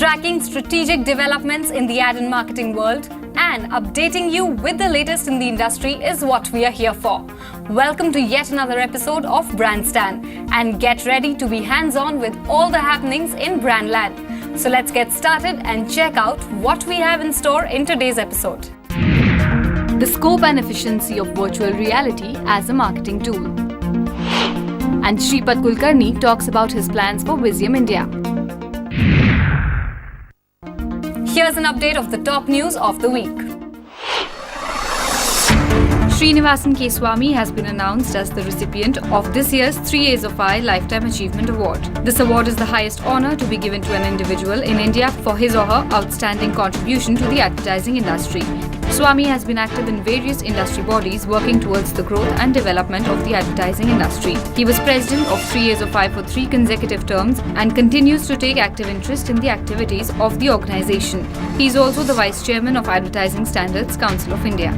tracking strategic developments in the ad and marketing world, and updating you with the latest in the industry is what we are here for. Welcome to yet another episode of Brandstand, and get ready to be hands-on with all the happenings in Brandland. So let's get started and check out what we have in store in today's episode. The scope and efficiency of virtual reality as a marketing tool. And Shripad Kulkarni talks about his plans for Visium India. Here's an update of the top news of the week. Srinivasan Keswamy has been announced as the recipient of this year's 3ASOFI Lifetime Achievement Award. This award is the highest honor to be given to an individual in India for his or her outstanding contribution to the advertising industry. Swamy has been active in various industry bodies working towards the growth and development of the advertising industry. He was president of 3ASOFI for 3 consecutive terms and continues to take active interest in the activities of the organization. He is also the vice chairman of Advertising Standards Council of India.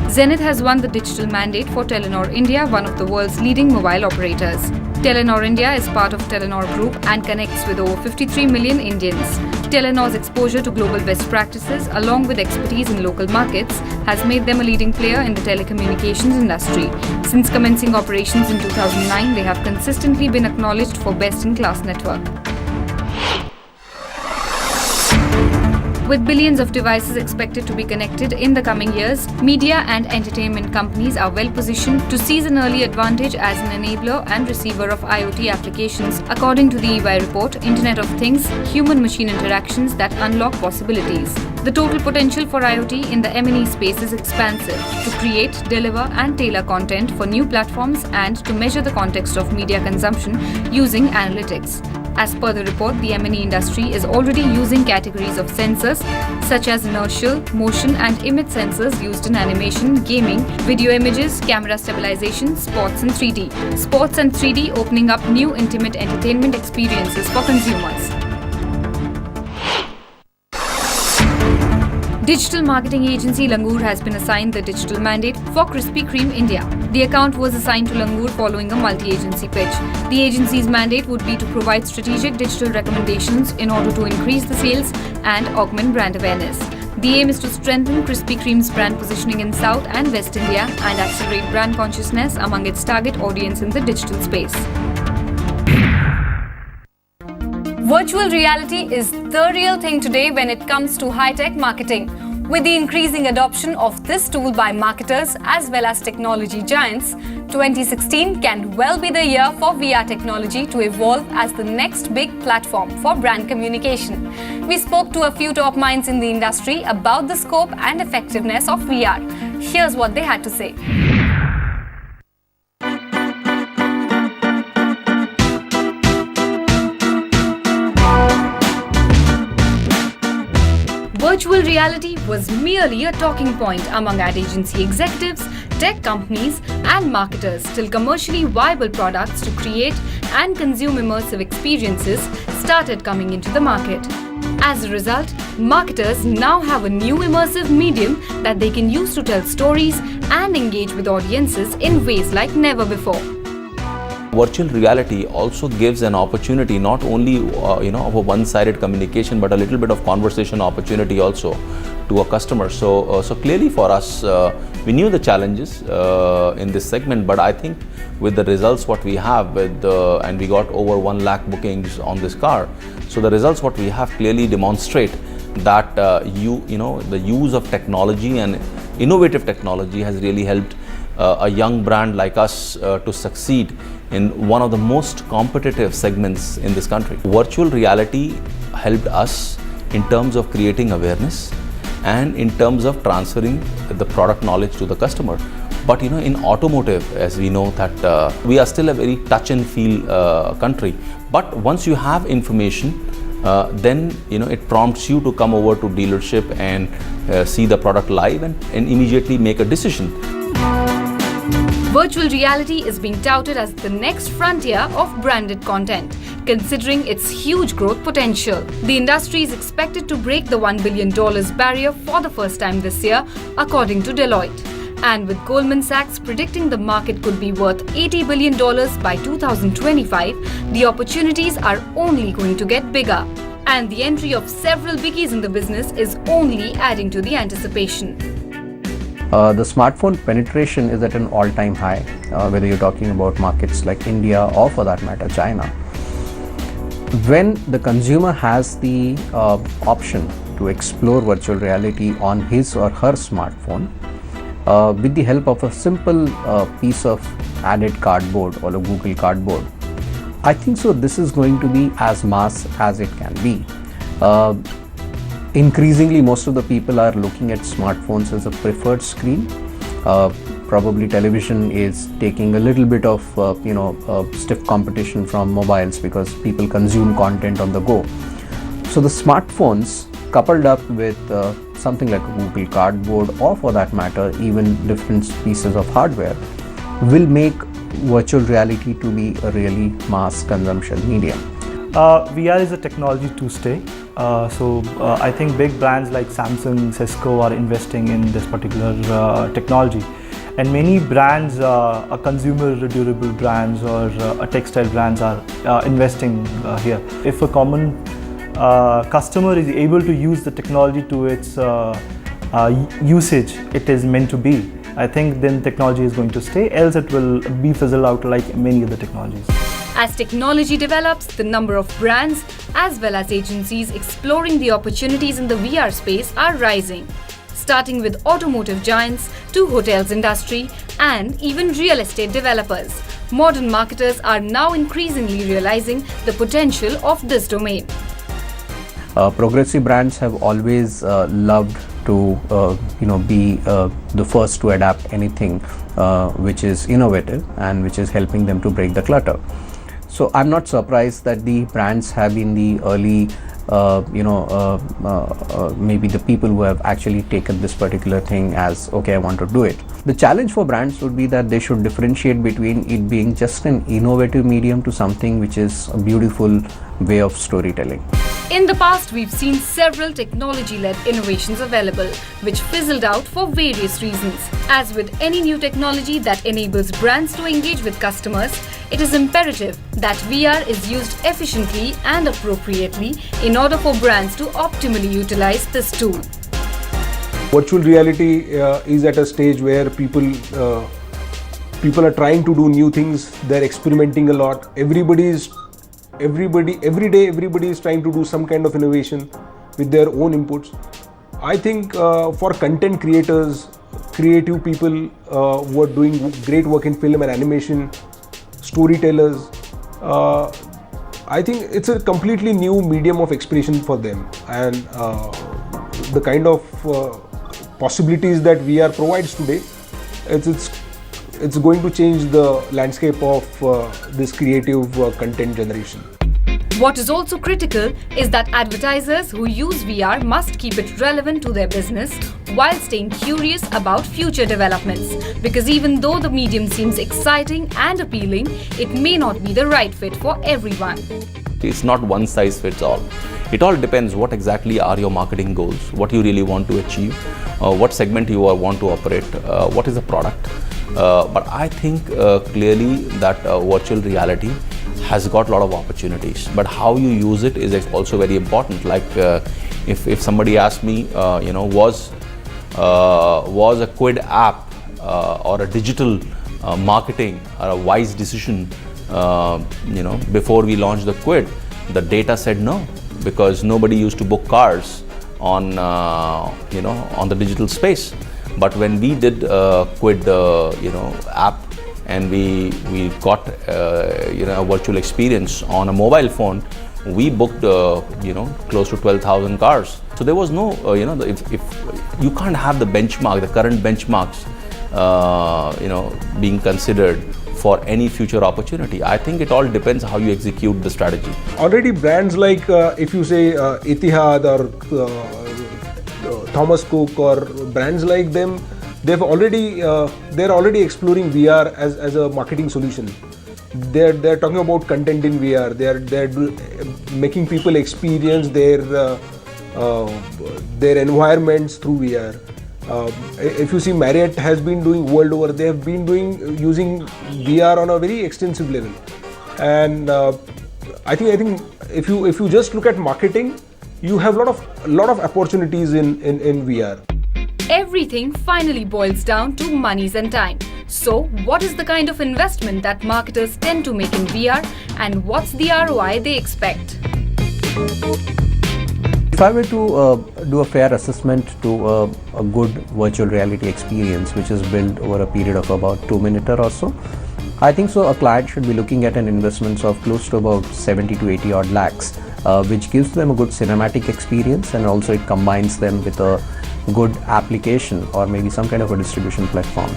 Zenith has won the digital mandate for Telenor India, one of the world's leading mobile operators. Telenor India is part of Telenor Group and connects with over 53 million Indians. Telenor's exposure to global best practices along with expertise in local markets has made them a leading player in the telecommunications industry. Since commencing operations in 2009, they have consistently been acknowledged for best-in-class network. With billions of devices expected to be connected in the coming years, media and entertainment companies are well positioned to seize an early advantage as an enabler and receiver of IoT applications, according to the EY report, Internet of Things, Human-Machine Interactions that Unlock Possibilities. The total potential for IoT in the M&E space is expansive to create, deliver and tailor content for new platforms and to measure the context of media consumption using analytics. As per the report, the M&E industry is already using categories of sensors such as inertial, motion and image sensors used in animation, gaming, video images, camera stabilization, sports and 3D. Sports and 3D opening up new intimate entertainment experiences for consumers. Digital marketing agency Langur has been assigned the digital mandate for Krispy Kreme India. The account was assigned to Langur following a multi-agency pitch. The agency's mandate would be to provide strategic digital recommendations in order to increase the sales and augment brand awareness. The aim is to strengthen Krispy Kreme's brand positioning in South and West India and accelerate brand consciousness among its target audience in the digital space. Virtual reality is the real thing today when it comes to high-tech marketing. With the increasing adoption of this tool by marketers as well as technology giants, 2016 can well be the year for VR technology to evolve as the next big platform for brand communication. We spoke to a few top minds in the industry about the scope and effectiveness of VR. Here's what they had to say. Virtual reality was merely a talking point among ad agency executives, tech companies and marketers till commercially viable products to create and consume immersive experiences started coming into the market. As a result, marketers now have a new immersive medium that they can use to tell stories and engage with audiences in ways like never before. Virtual reality also gives an opportunity not only of a one-sided communication but a little bit of conversation opportunity also to a customer. So clearly for us, we knew the challenges in this segment, but I think with the results what we have and we got over 1 lakh bookings on this car. So the results what we have clearly demonstrate that the use of technology and innovative technology has really helped a young brand like us to succeed in one of the most competitive segments in this country. Virtual reality helped us in terms of creating awareness and in terms of transferring the product knowledge to the customer. But in automotive, as we know that we are still a very touch and feel country. But once you have information, then it prompts you to come over to dealership and see the product live and immediately make a decision. Virtual reality is being touted as the next frontier of branded content, considering its huge growth potential. The industry is expected to break the $1 billion barrier for the first time this year, according to Deloitte. And with Goldman Sachs predicting the market could be worth $80 billion by 2025, the opportunities are only going to get bigger. And the entry of several biggies in the business is only adding to the anticipation. The smartphone penetration is at an all-time high, whether you're talking about markets like India or for that matter China. When the consumer has the option to explore virtual reality on his or her smartphone, with the help of a simple piece of added cardboard or a Google Cardboard, I think so this is going to be as mass as it can be. Increasingly, most of the people are looking at smartphones as a preferred screen. Probably television is taking a little bit of stiff competition from mobiles because people consume content on the go. So the smartphones coupled up with something like a Google Cardboard or for that matter even different pieces of hardware will make virtual reality to be a really mass consumption medium. VR is a technology to stay. I think big brands like Samsung, Cisco are investing in this particular technology. And many brands, consumer durable brands or textile brands are investing here. If a common customer is able to use the technology to its usage it is meant to be, I think then technology is going to stay, else it will be fizzled out like many other technologies. As technology develops, the number of brands as well as agencies exploring the opportunities in the VR space are rising. Starting with automotive giants to hotels industry and even real estate developers. Modern marketers are now increasingly realizing the potential of this domain. Progressive brands have always loved to be the first to adapt anything which is innovative and which is helping them to break the clutter. So I'm not surprised that the brands have been the early maybe the people who have actually taken this particular thing as okay, I want to do it. The challenge for brands would be that they should differentiate between it being just an innovative medium to something which is a beautiful way of storytelling. In the past, we've seen several technology-led innovations available, which fizzled out for various reasons. As with any new technology that enables brands to engage with customers, it is imperative that VR is used efficiently and appropriately in order for brands to optimally utilize this tool. Virtual reality is at a stage where people are trying to do new things. They're experimenting a lot. Every day everybody is trying to do some kind of innovation with their own inputs. I think for content creators, creative people who are doing great work in film and animation, storytellers, I think it's a completely new medium of expression for them, and the kind of possibilities that VR provides today, it's going to change the landscape of this creative content generation. What is also critical is that advertisers who use VR must keep it relevant to their business while staying curious about future developments. Because even though the medium seems exciting and appealing, it may not be the right fit for everyone. It's not one size fits all. It all depends what exactly are your marketing goals, what you really want to achieve, what segment you want to operate, what is the product. But I think clearly that virtual reality has got a lot of opportunities, but how you use it is also very important. Like if somebody asked me, was a Quid app or a digital marketing a wise decision, before we launched the Quid, the data said no, because nobody used to book cars on the digital space. But when we did Quid app, and we got a virtual experience on a mobile phone, we booked close to 12,000 cars. So there was no if you can't have the benchmark, the current benchmarks being considered for any future opportunity. I think it all depends how you execute the strategy. Already brands like if you say Etihad or Thomas Cook or brands like them, they're already exploring VR as a marketing solution. They're talking about content in VR. They're making people experience their environments through VR. If you see, Marriott has been doing world over. They have been using VR on a very extensive level, and I think if you just look at marketing, you have a lot of opportunities in VR. Everything finally boils down to monies and time. So, what is the kind of investment that marketers tend to make in VR, and what's the ROI they expect? If I were to do a fair assessment to a good virtual reality experience which is built over a period of about 2 minutes or so, I think so a client should be looking at an investment of close to about 70 to 80 odd lakhs, which gives them a good cinematic experience, and also it combines them with a good application or maybe some kind of a distribution platform.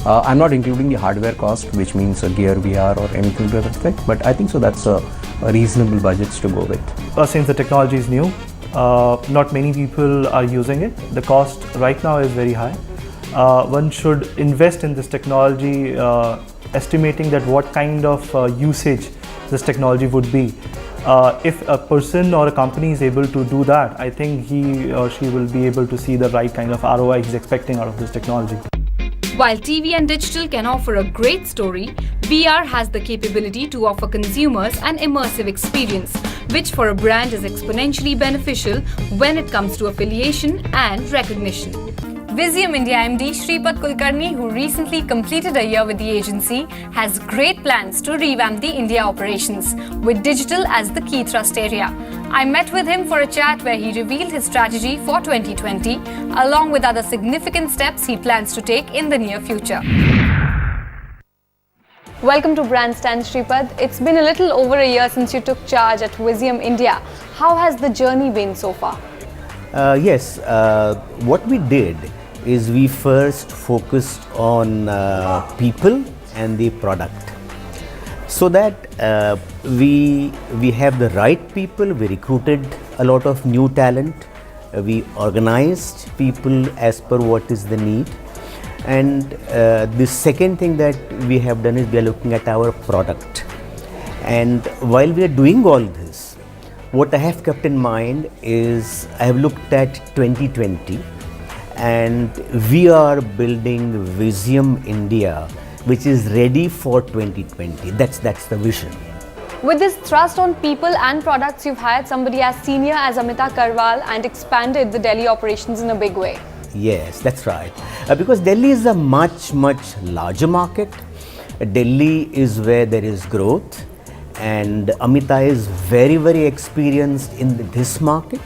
I'm not including the hardware cost, which means a Gear VR or anything to that effect, but I think so that's a reasonable budgets to go with. Since the technology is new, not many people are using it. The cost right now is very high. One should invest in this technology, estimating that what kind of usage this technology would be. If a person or a company is able to do that, I think he or she will be able to see the right kind of ROI he's expecting out of this technology. While TV and digital can offer a great story, VR has the capability to offer consumers an immersive experience, which for a brand is exponentially beneficial when it comes to affiliation and recognition. Visium India MD Shripad Kulkarni, who recently completed a year with the agency, has great plans to revamp the India operations, with digital as the key thrust area. I met with him for a chat where he revealed his strategy for 2020, along with other significant steps he plans to take in the near future. Welcome to Brandstand, Shripad. It's been a little over a year since you took charge at Visium India. How has the journey been so far? Yes, what we did is we first focused on people and the product, so that we have the right people. We recruited a lot of new talent, we organized people as per what is the need, and the second thing that we have done is we are looking at our product. And while we are doing all this, what I have kept in mind is I have looked at 2020, and we are building Visium India, which is ready for 2020. That's the vision. With this thrust on people and products, you've hired somebody as senior as Amita Karwal and expanded the Delhi operations in a big way. Yes, that's right. Because Delhi is a much larger market. Delhi is where there is growth, and Amita is very experienced in this market.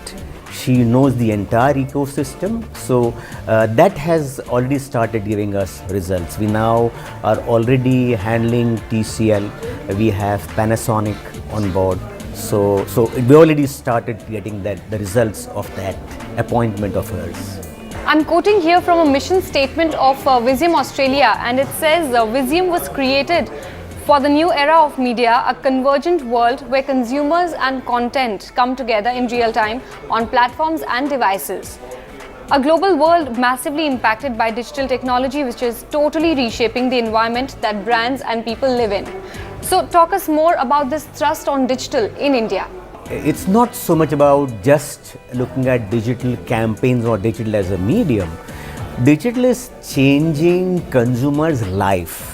She knows the entire ecosystem, so that has already started giving us results. We now are already handling TCL, we have Panasonic on board, so we already started getting the results of that appointment of hers. I'm quoting here from a mission statement of Visium Australia, and it says Visium was created for the new era of media, a convergent world where consumers and content come together in real time on platforms and devices. A global world massively impacted by digital technology, which is totally reshaping the environment that brands and people live in. So talk us more about this thrust on digital in India. It's not so much about just looking at digital campaigns or digital as a medium. Digital is changing consumers' life.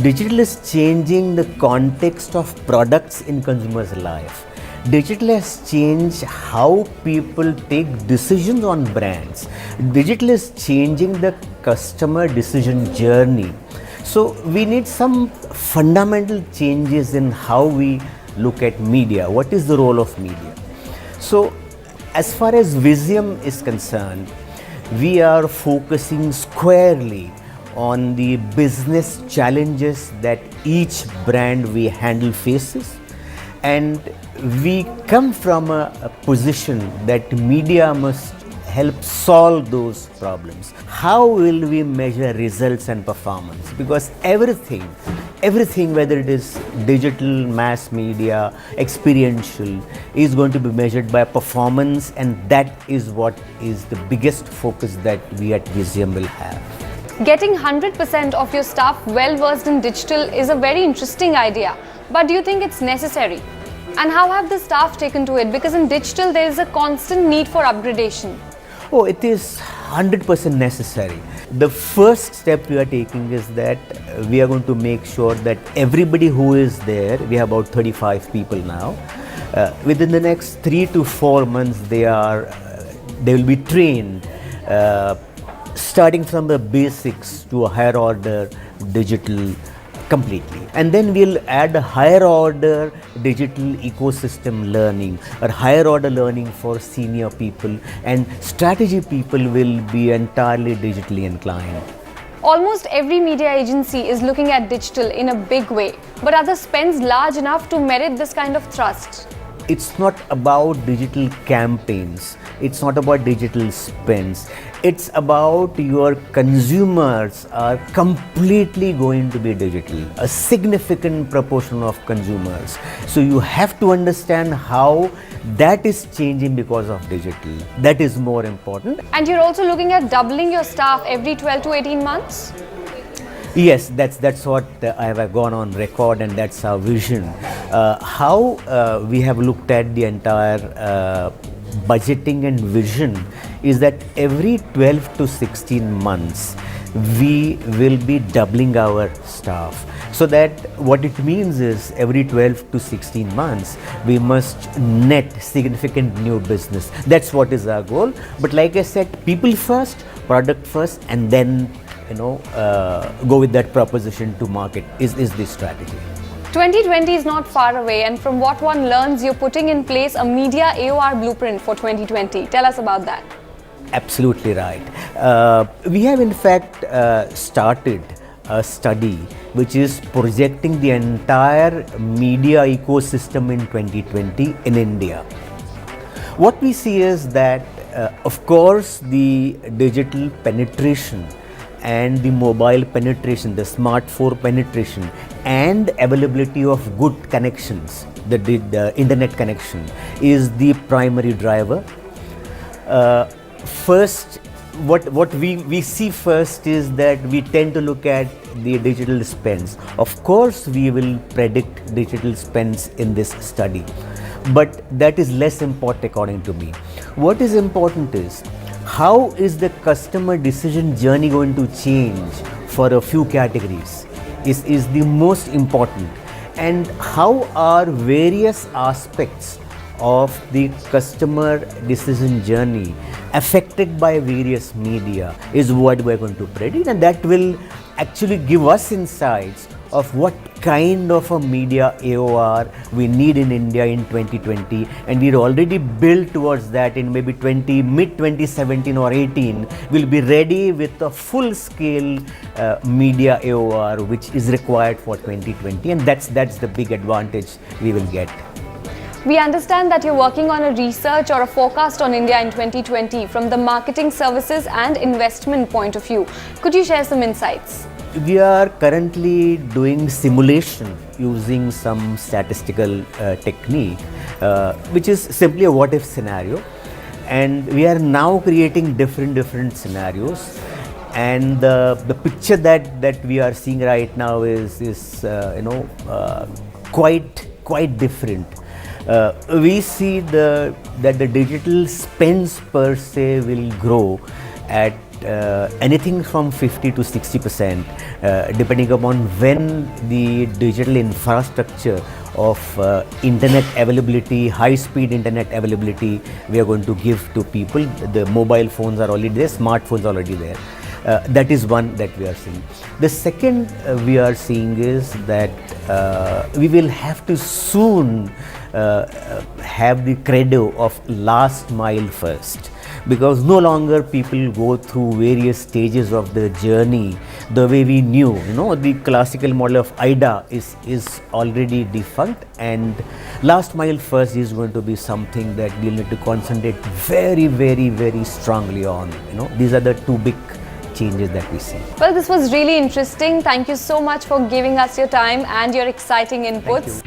Digital is changing the context of products in consumers' life. Digital has changed how people take decisions on brands. Digital is changing the customer decision journey. So we need some fundamental changes in how we look at media. What is the role of media? So as far as Visium is concerned, we are focusing squarely on the business challenges that each brand we handle faces, and we come from a position that media must help solve those problems. How will we measure results and performance? Because everything, whether it is digital, mass media, experiential, is going to be measured by performance, and that is what is the biggest focus that we at Visium will have. Getting 100% of your staff well versed in digital is a very interesting idea, but do you think it's necessary? And how have the staff taken to it? Because in digital there is a constant need for upgradation. Oh, it is 100% necessary. The first step we are taking is that we are going to make sure that everybody who is there, we have about 35 people now, within the next 3 to 4 months they will be trained, starting from the basics to a higher order digital completely. And then we'll add a higher order digital ecosystem learning or higher order learning for senior people, and strategy people will be entirely digitally inclined. Almost every media agency is looking at digital in a big way, but are the spends large enough to merit this kind of thrust? It's not about digital campaigns, it's not about digital spends, it's about your consumers are completely going to be digital, a significant proportion of consumers. So you have to understand how that is changing because of digital. That is more important. And you're also looking at doubling your staff every 12 to 18 months? Yes, that's what I have gone on record, and that's our vision. How we have looked at the entire budgeting and vision is that every 12 to 16 months we will be doubling our staff. So that what it means is every 12 to 16 months we must net significant new business. That's what is our goal. But like I said, people first, product first, and then go with that proposition to market is the strategy. 2020 is not far away, and from what one learns, you're putting in place a media AOR blueprint for 2020. Tell us about that. Absolutely right. We have in fact started a study which is projecting the entire media ecosystem in 2020 in India. What we see is that of course the digital penetration and the mobile penetration, the smartphone penetration and availability of good connections, the internet connection is the primary driver. First, what we see first is that we tend to look at the digital spends. Of course, we will predict digital spends in this study, but that is less important according to me. What is important is how is the customer decision journey going to change for a few categories is the most important, and how are various aspects of the customer decision journey affected by various media is what we're going to predict, and that will actually give us insights of what kind of a media AOR we need in India in 2020, and we're already built towards that. In maybe mid 2017 or 18 we'll be ready with a full scale media AOR which is required for 2020, and that's the big advantage we will get. We understand that you're working on a research or a forecast on India in 2020 from the marketing services and investment point of view. Could you share some insights? We are currently doing simulation using some statistical technique, which is simply a what if scenario, and we are now creating different scenarios, and the picture that we are seeing right now is quite different. We see that the digital spends per se will grow at anything from 50 to 60%, depending upon when the digital infrastructure of internet availability, high-speed internet availability we are going to give to people. The mobile phones are already there, smartphones are already there. That is one that we are seeing. The second we are seeing is that we will have to soon have the credo of last mile first, because no longer people go through various stages of the journey the way we knew. The classical model of IDA is already defunct, and last mile first is going to be something that we'll need to concentrate very strongly on. These are the two big changes that we see. Well, this was really interesting. Thank you so much for giving us your time and your exciting inputs.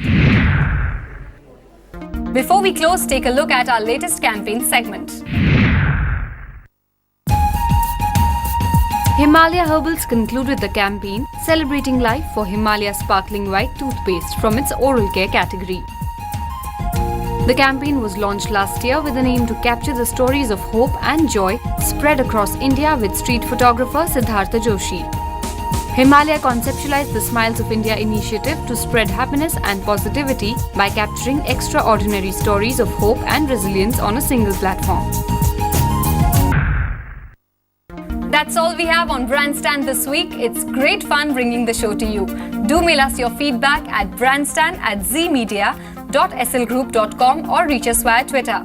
Before we close, take a look at our latest campaign segment. Himalaya Herbals concluded the campaign celebrating life for Himalaya Sparkling White toothpaste from its oral care category. The campaign was launched last year with an aim to capture the stories of hope and joy spread across India with street photographer Siddhartha Joshi. Himalaya conceptualized the Smiles of India initiative to spread happiness and positivity by capturing extraordinary stories of hope and resilience on a single platform. That's all we have on Brandstand this week. It's great fun bringing the show to you. Do mail us your feedback at brandstand@zmedia.slgroup.com or reach us via Twitter.